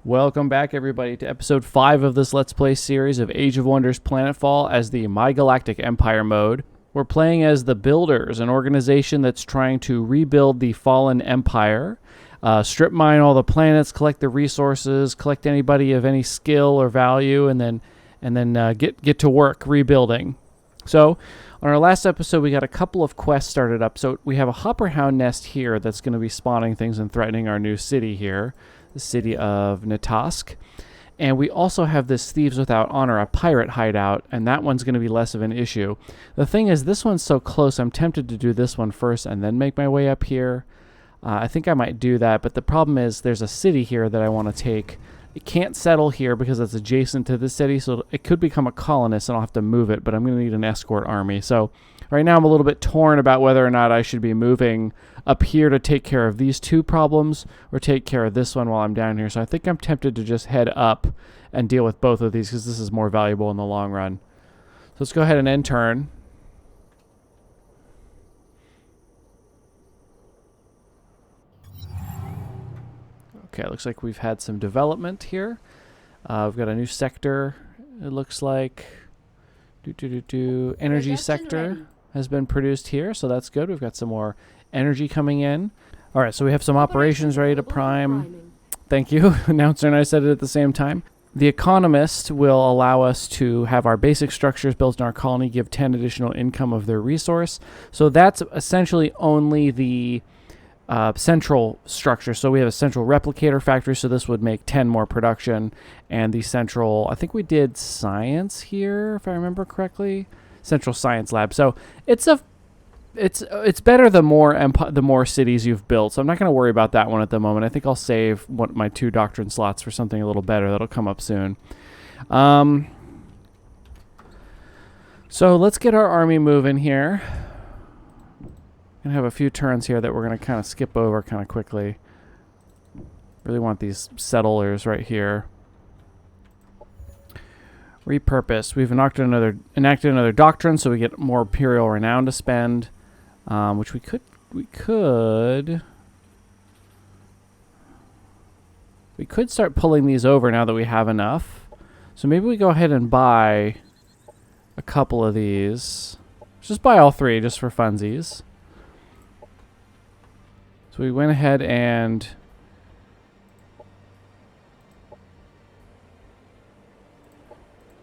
Welcome back, everybody, to episode 5 of this Let's Play series of Age of Wonders Planetfall as the My Galactic Empire mode. We're playing as the Builders, an organization that's trying to rebuild the fallen empire, strip mine all the planets, collect the resources, collect anybody of any skill or value, and then get to work rebuilding. So, on our last episode, we got a couple of quests started up. So we have a hopperhound nest here that's going to be spawning things and threatening our new city here, the city of Natask. And we also have this Thieves Without Honor, a pirate hideout, and that one's going to be less of an issue. The thing is, this one's so close, I'm tempted to do this one first and then make my way up here. I think I might do that, but the problem is there's a city here that I want to take. It can't settle here because it's adjacent to this city, so it could become a colonist and I'll have to move it, but I'm going to need an escort army. So right now I'm a little bit torn about whether or not I should be moving up here to take care of these two problems or take care of this one while I'm down here. So I think I'm tempted to just head up and deal with both of these because this is more valuable in the long run. So let's go ahead and end turn. Okay, looks like we've had some development here. We've got a new sector, it looks like. Energy sector has been produced here, so that's good. We've got some more energy coming in. All right, so we have some operations ready to prime. Thank you. Announcer and I said it at the same time. The Economist will allow us to have our basic structures built in our colony, give 10 additional income of their resource. So that's essentially only the central structure. So we have a central replicator factory, so this would make 10 more production, and the central, I think we did science here, if I remember correctly, central science lab. So it's better the more cities you've built. So I'm not going to worry about that one at the moment. I think I'll save my 2 doctrine slots for something a little better that'll come up soon. So let's get our army moving here. Gonna have a few turns here that we're gonna kind of skip over kind of quickly. Really want these settlers right here. Repurpose. We've enacted another doctrine, so we get more imperial renown to spend, which we could start pulling these over now that we have enough. So maybe we go ahead and buy a couple of these. Just buy all 3 just for funsies. So we went ahead and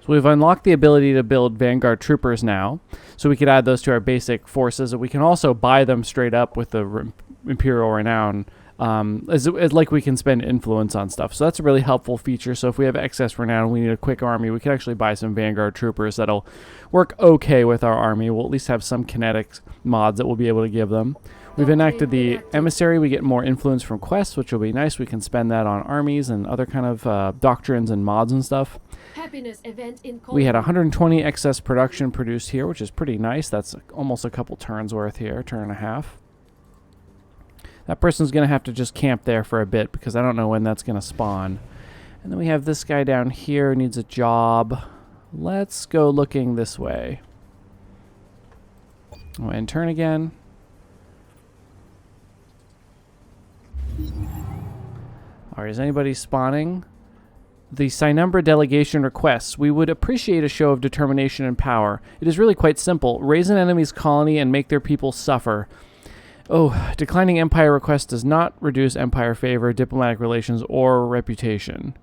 we've unlocked the ability to build Vanguard troopers now. So we could add those to our basic forces, and we can also buy them straight up with the Imperial Renown, as like we can spend influence on stuff. So that's a really helpful feature. So if we have excess renown and we need a quick army, we can actually buy some Vanguard troopers that'll work okay with our army. We'll at least have some kinetic mods that we'll be able to give them. We've enacted the Emissary. We get more influence from quests, which will be nice. We can spend that on armies and other kind of doctrines and mods and stuff. Happiness event in we had 120 excess production produced here, which is pretty nice. That's almost a couple turns worth here, turn and a half. That person's going to have to just camp there for a bit because I don't know when that's going to spawn. And then we have this guy down here who needs a job. Let's go looking this way. Oh, and turn again. Alright, is anybody spawning? The Synumbra delegation requests. We would appreciate a show of determination and power. It is really quite simple. Raise an enemy's colony and make their people suffer. Oh, declining empire request does not reduce empire favor, diplomatic relations, or reputation.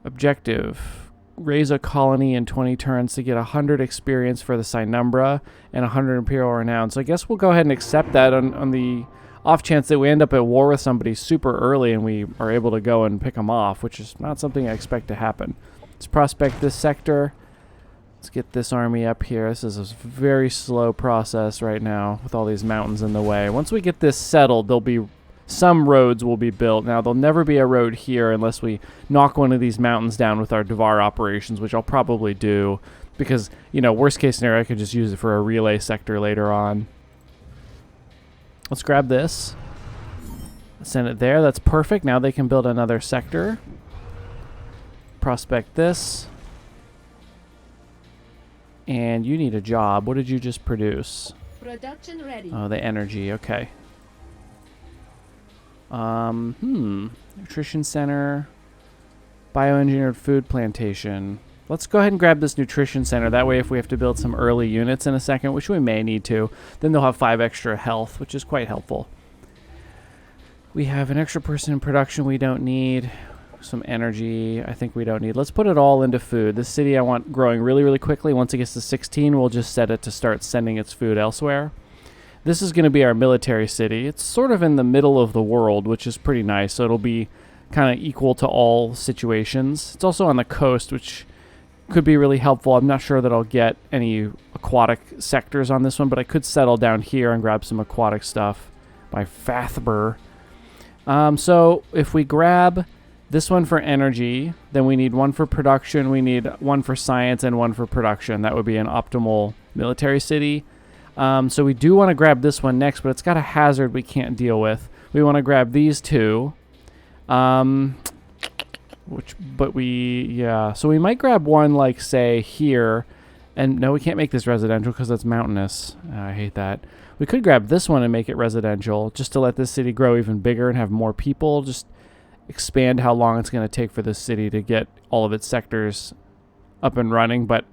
Objective. Raise a colony in 20 turns to get 100 experience for the Synumbra and 100 imperial renown. So I guess we'll go ahead and accept that on the off chance that we end up at war with somebody super early and we are able to go and pick them off, which is not something I expect to happen. Let's prospect this sector. Let's get this army up here. This is a very slow process right now with all these mountains in the way. Once we get this settled, there'll be some roads will be built. Now, there'll never be a road here unless we knock one of these mountains down with our Devar operations, which I'll probably do because, you know, worst case scenario, I could just use it for a relay sector later on. Let's grab this. Send it there. That's perfect. Now they can build another sector. Prospect this. And you need a job. What did you just produce? Production ready. Oh, the energy. Okay. Nutrition center. Bioengineered food plantation. Let's go ahead and grab this nutrition center. That way if we have to build some early units in a second, which we may need to, then they'll have 5 extra health, which is quite helpful. We have an extra person in production we don't need. Some energy I think we don't need. Let's put it all into food. This city I want growing really, really quickly. Once it gets to 16, we'll just set it to start sending its food elsewhere. This is going to be our military city. It's sort of in the middle of the world, which is pretty nice. So it'll be kind of equal to all situations. It's also on the coast, which could be really helpful. I'm not sure that I'll get any aquatic sectors on this one, but I could settle down here and grab some aquatic stuff by Fathber. So if we grab this one for energy, then we need one for production, we need one for science, and one for production. That would be an optimal military city. So we do want to grab this one next, but it's got a hazard we can't deal with. We want to grab these two. So we might grab one, like, say, here. And no, we can't make this residential because that's mountainous. I hate that. We could grab this one and make it residential just to let this city grow even bigger and have more people. Just expand how long it's going to take for this city to get all of its sectors up and running. But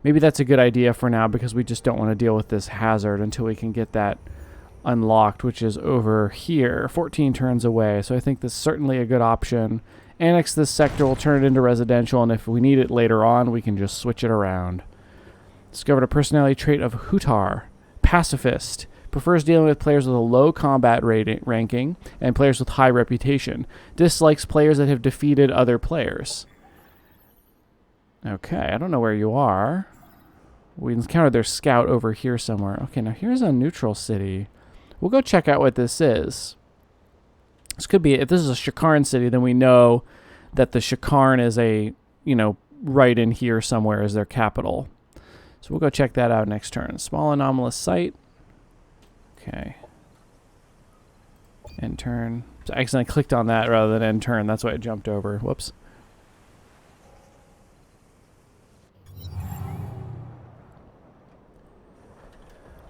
maybe that's a good idea for now because we just don't want to deal with this hazard until we can get that unlocked, which is over here, 14 turns away. So I think this is certainly a good option. Annex this sector, we'll turn it into residential, and if we need it later on, we can just switch it around. Discovered a personality trait of Hutar. Pacifist. Prefers dealing with players with a low combat ranking and players with high reputation. Dislikes players that have defeated other players. Okay, I don't know where you are. We encountered their scout over here somewhere. Okay, now here's a neutral city. We'll go check out what this is. This could be, if this is a Shakarn city, then we know that the Shakarn is a, right in here somewhere is their capital. So we'll go check that out next turn. Small anomalous site. Okay. End turn. So I accidentally clicked on that rather than end turn. That's why it jumped over. Whoops.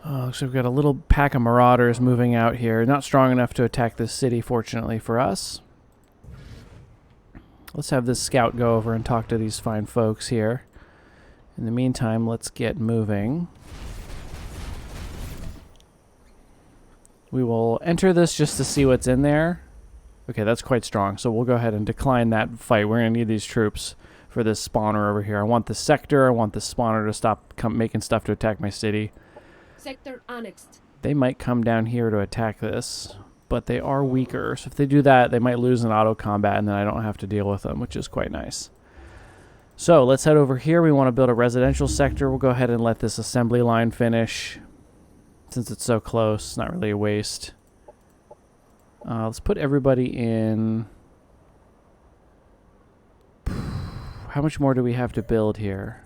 Looks like we've got a little pack of marauders moving out here. Not strong enough to attack this city, fortunately for us. Let's have this scout go over and talk to these fine folks here. In the meantime, let's get moving. We will enter this just to see what's in there. Okay, that's quite strong, so we'll go ahead and decline that fight. We're going to need these troops for this spawner over here. I want the sector. I want the spawner to stop making stuff to attack my city. Sector annexed. They might come down here to attack this, but they are weaker. So if they do that, they might lose in auto combat, and then I don't have to deal with them, which is quite nice. So let's head over here. We want to build a residential sector. We'll go ahead and let this assembly line finish. Since it's so close, it's not really a waste. Let's put everybody in. How much more do we have to build here?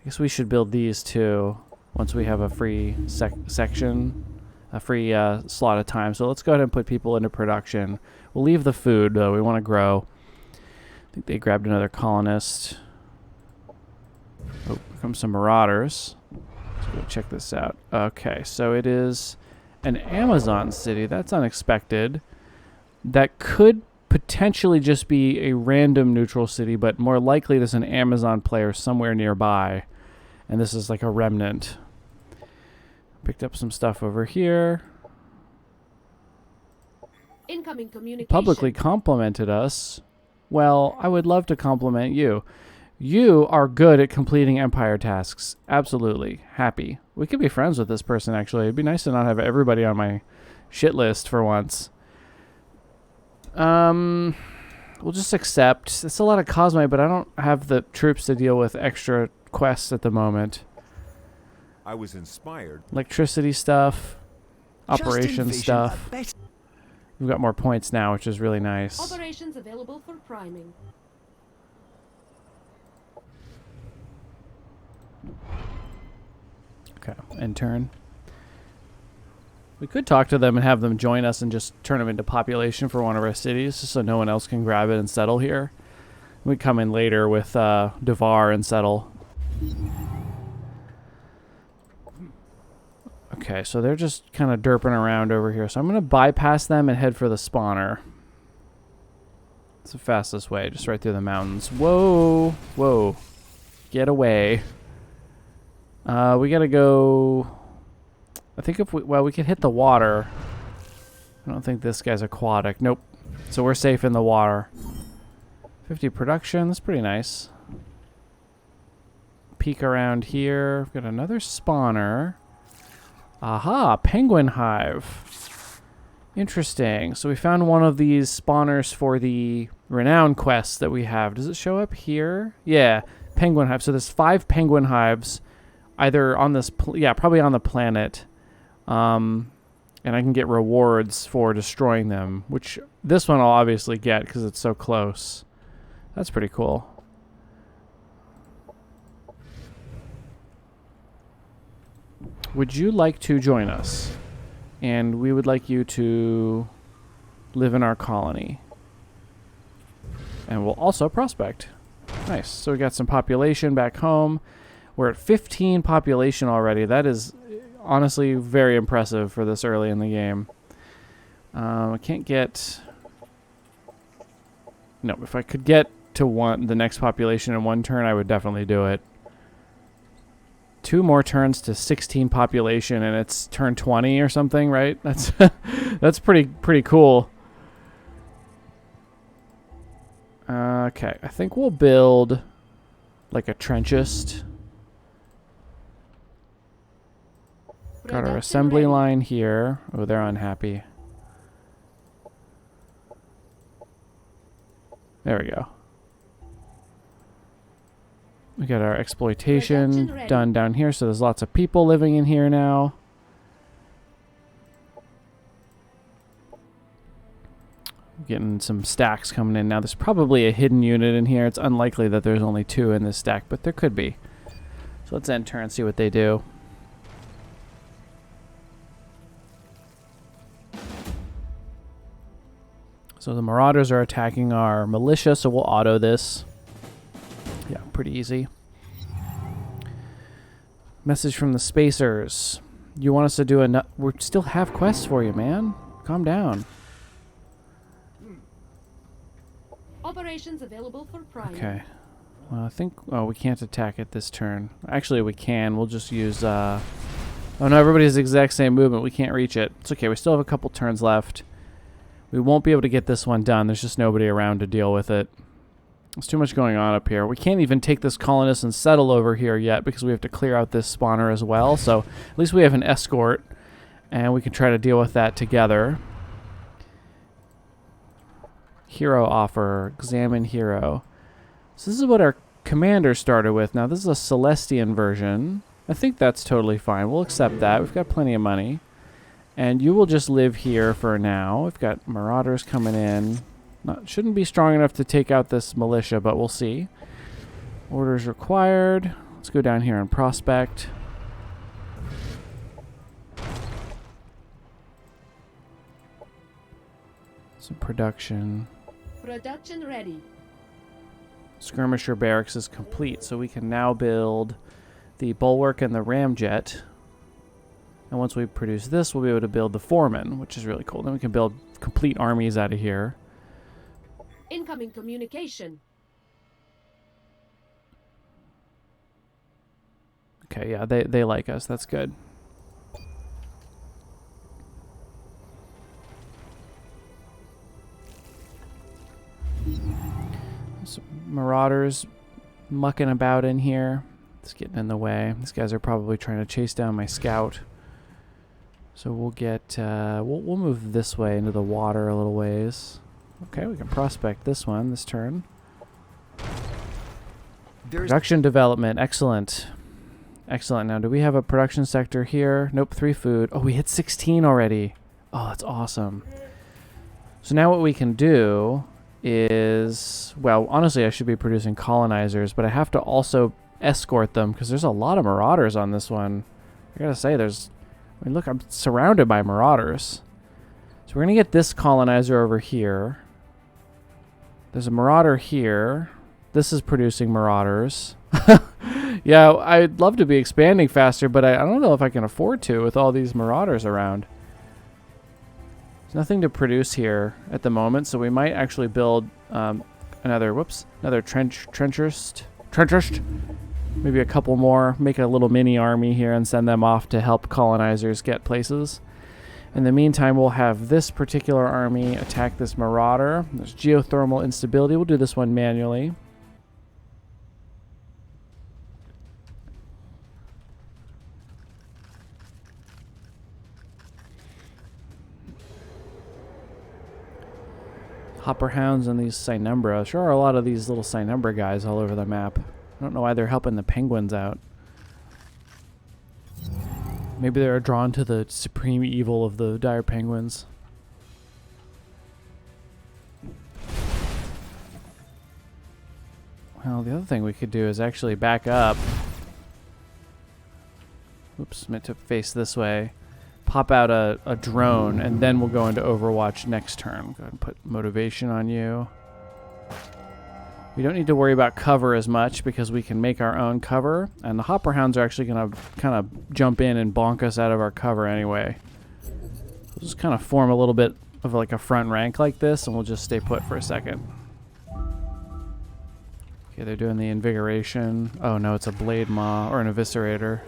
I guess we should build these too. Once we have a free section, a free slot of time. So let's go ahead and put people into production. We'll leave the food, though. We want to grow. I think they grabbed another colonist. Oh, here comes some marauders. Let's go check this out. Okay, so it is an Amazon city. That's unexpected. That could potentially just be a random neutral city, but more likely there's an Amazon player somewhere nearby. And this is like a remnant. Picked up some stuff over here. Incoming communication. Publicly complimented us. Well, I would love to compliment you. You are good at completing Empire tasks. Absolutely. Happy. We could be friends with this person, actually. It'd be nice to not have everybody on my shit list for once. We'll just accept. It's a lot of Cosmite, but I don't have the troops to deal with extra quests at the moment. I was inspired. Electricity stuff. Operations stuff. We've got more points now, which is really nice. Operations available for priming. Okay, end turn. We could talk to them and have them join us and just turn them into population for one of our cities, just so no one else can grab it and settle here. We come in later with Devar and settle. Okay, so they're just kind of derping around over here. So I'm going to bypass them and head for the spawner. It's the fastest way, just right through the mountains. Whoa, whoa. Get away. We gotta go... I think if we... Well, we could hit the water. I don't think this guy's aquatic. Nope. So we're safe in the water. 50 production. That's pretty nice. Peek around here. We've got another spawner. Aha! Penguin hive. Interesting. So we found one of these spawners for the renown quest that we have. Does it show up here? Yeah. Penguin hive. So there's 5 penguin hives. Either on this... yeah, probably on the planet. And I can get rewards for destroying them. Which this one I'll obviously get because it's so close. That's pretty cool. Would you like to join us? And we would like you to live in our colony. And we'll also prospect. Nice. So we got some population back home. We're at 15 population already. That is honestly very impressive for this early in the game. I can't get... No, if I could get to the next population in 1 turn, I would definitely do it. 2 more turns to 16 population, and it's turn 20 or something, right? That's that's pretty cool. Okay, I think we'll build like a trenchist. Got our assembly line here. Oh, they're unhappy. There we go. We got our exploitation done down here, so there's lots of people living in here now. Getting some stacks coming in now. There's probably a hidden unit in here. It's unlikely that there's only 2 in this stack, but there could be. So let's enter and see what they do. So the marauders are attacking our militia, so we'll auto this. Yeah, pretty easy. Message from the spacers. You want us to do a... We still have quests for you, man. Calm down. Operations available for priming. Okay. Well, I think... Oh, we can't attack it this turn. Actually, we can. We'll just use... Oh, no, everybody has the exact same movement. We can't reach it. It's okay. We still have a couple turns left. We won't be able to get this one done. There's just nobody around to deal with it. There's too much going on up here. We can't even take this colonist and settle over here yet because we have to clear out this spawner as well. So at least we have an escort, and we can try to deal with that together. Hero offer. Examine hero. So this is what our commander started with. Now this is a Celestian version. I think that's totally fine. We'll accept that. We've got plenty of money. And you will just live here for now. We've got marauders coming in. Shouldn't be strong enough to take out this militia, but we'll see. Orders required. Let's go down here and prospect. Some production. Production ready. Skirmisher barracks is complete, so we can now build the bulwark and the ramjet. And once we produce this, we'll be able to build the foreman, which is really cool. Then we can build complete armies out of here. Incoming communication. Okay, yeah, they like us. That's good. Some marauders mucking about in here. It's getting in the way. These guys are probably trying to chase down my scout. So we'll get, we'll move this way into the water a little ways. Okay, we can prospect this one this turn. Production development, excellent. Excellent. Now, do we have a production sector here? Nope, 3 food. Oh, we hit 16 already. Oh, that's awesome. So now what we can do is, well, honestly, I should be producing colonizers, but I have to also escort them because there's a lot of marauders on this one. I gotta say, I mean, look, I'm surrounded by marauders. So we're going to get this colonizer over here. There's a marauder here. This is producing marauders. Yeah, I'd love to be expanding faster, but I don't know if I can afford to with all these marauders around. nothing to produce here at the moment, so we might actually build another trencherist. Maybe a couple more, make a little mini army here and send them off to help colonizers get places. In the meantime, we'll have this particular army attack this marauder. There's geothermal instability. We'll do this one manually. Hopper hounds and these Cynumbra. Sure are a lot of these little Cynumbra guys all over the map. I don't know why they're helping the penguins out. Maybe they're drawn to the supreme evil of the dire penguins. Well, the other thing we could do is actually back up. Oops, meant to face this way. Pop out a drone, and then we'll go into Overwatch next turn. Go ahead and put motivation on you. We don't need to worry about cover as much because we can make our own cover, and the Hopper Hounds are actually going to kind of jump in and bonk us out of our cover anyway. We'll just kind of form a little bit of like a front rank like this, and we'll just stay put for a second. Okay, they're doing the invigoration. Oh no, it's a blade maw or an eviscerator.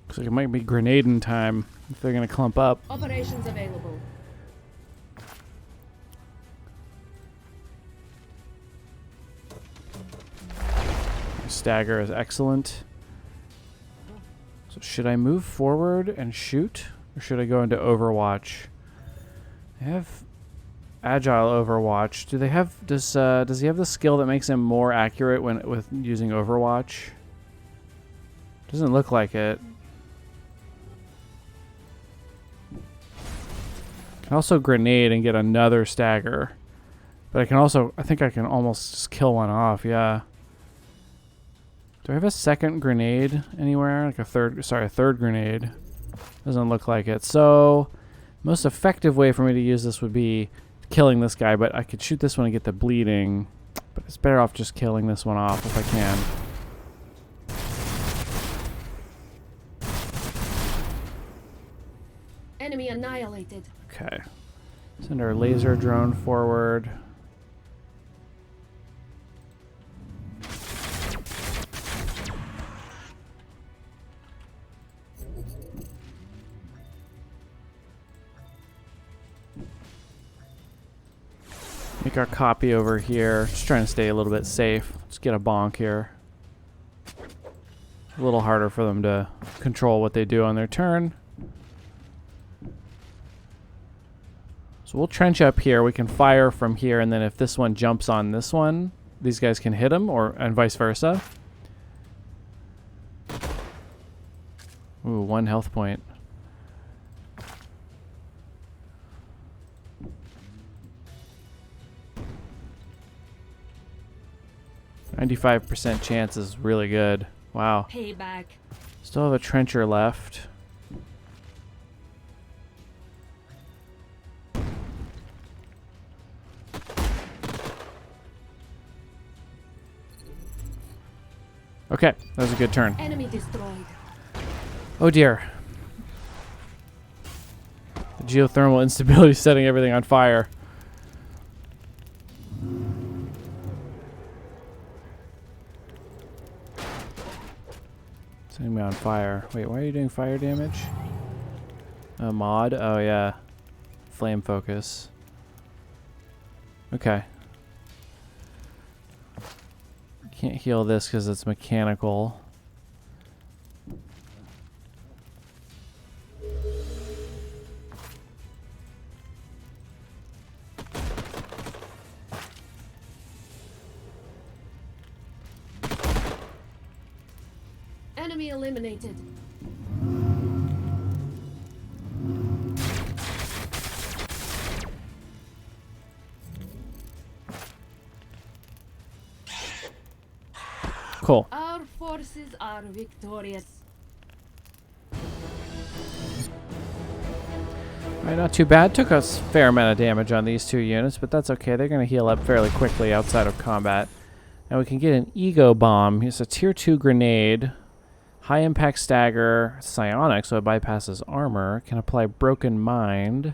Looks like it might be grenading time if they're going to clump up. Operations available. Stagger is excellent. So should I move forward and shoot, or should I go into Overwatch? They have Agile Overwatch. Do they have does he have the skill that makes him more accurate with using Overwatch? Doesn't look like it. I can also grenade and get another stagger, but I think I can almost just kill one off. Yeah. Do I have a second grenade anywhere? Like a third grenade. Doesn't look like it. So, most effective way for me to use this would be killing this guy, but I could shoot this one and get the bleeding. But it's better off just killing this one off if I can. Enemy annihilated. Okay. Send our laser drone forward. Make our copy over here. Just trying to stay a little bit safe. Let's get a bonk here. A little harder for them to control what they do on their turn. So we'll trench up here. We can fire from here, and then if this one jumps on this one, these guys can hit him, and vice versa. Ooh, 1 health point. %95 chance is really good. Wow. Payback. Still have a trencher left. Okay, that was a good turn. Enemy destroyed. Oh dear. The geothermal instability is setting everything on fire. Setting me on fire. Wait, why are you doing fire damage? A mod? Oh yeah. Flame focus. Okay. Can't heal this because it's mechanical. Enemy eliminated. Cool. Our forces are victorious. Alright, not too bad. Took us a fair amount of damage on these two units, but that's okay. They're going to heal up fairly quickly outside of combat. And we can get an ego bomb. It's a tier 2 grenade. High impact stagger. Psionic, so it bypasses armor. Can apply broken mind.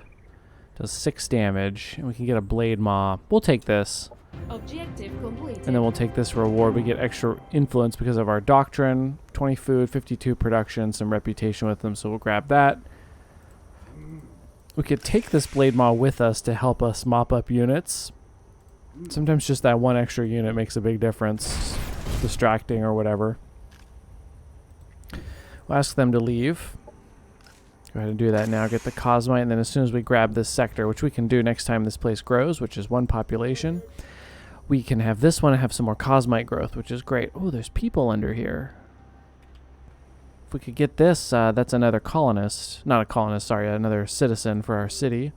Does 6 damage. And we can get a blade maw. We'll take this. Objective completed. And then we'll take this reward. We get extra influence because of our doctrine. 20 food, 52 production, some reputation with them, so we'll grab that. We could take this blade maw with us to help us mop up units. Sometimes just that one extra unit makes a big difference. Distracting or whatever. We'll ask them to leave. Go ahead and do that now. Get the Cosmite, and then as soon as we grab this sector, which we can do next time this place grows, which is 1 population, we can have this one and have some more Cosmite growth, which is great. Oh, there's people under here. If we could get this, that's another colonist. Not a colonist, sorry, another citizen for our city.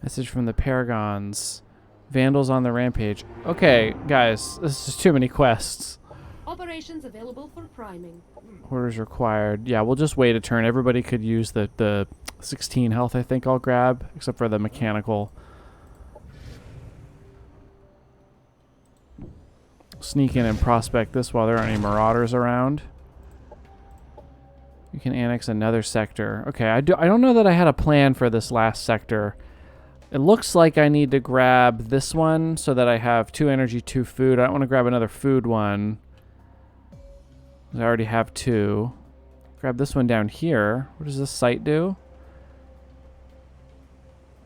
Message from the Paragons. Vandals on the rampage. Okay, guys, this is too many quests. Operations available for priming. Orders required. Yeah, we'll just wait a turn. Everybody could use the 16 health, I think I'll grab, except for the mechanical. Sneak in and prospect this while there aren't any marauders around. You can annex another sector. Okay, I don't know that I had a plan for this last sector. It looks like I need to grab this one so that I have 2 energy, 2 food. I don't want to grab another food one. I already have 2. Grab this one down here. What does this site do?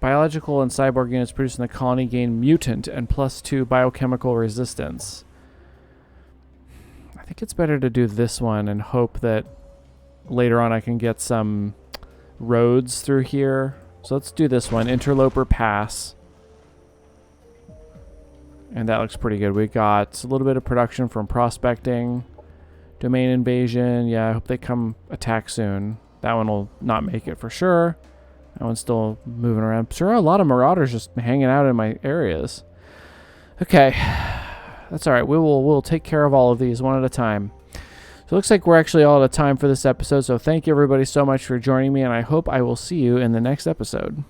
Biological and cyborg units produced in the colony gain mutant and +2 biochemical resistance. I think it's better to do this one and hope that later on I can get some roads through here. So let's do this one, Interloper Pass. And that looks pretty good. We got a little bit of production from prospecting. Domain invasion. Yeah, I hope they come attack soon. That one will not make it for sure. That one's still moving around. Sure, a lot of marauders just hanging out in my areas. Okay. That's all right. We'll take care of all of these one at a time. So it looks like we're actually all out of time for this episode. So thank you everybody so much for joining me, and I hope I will see you in the next episode.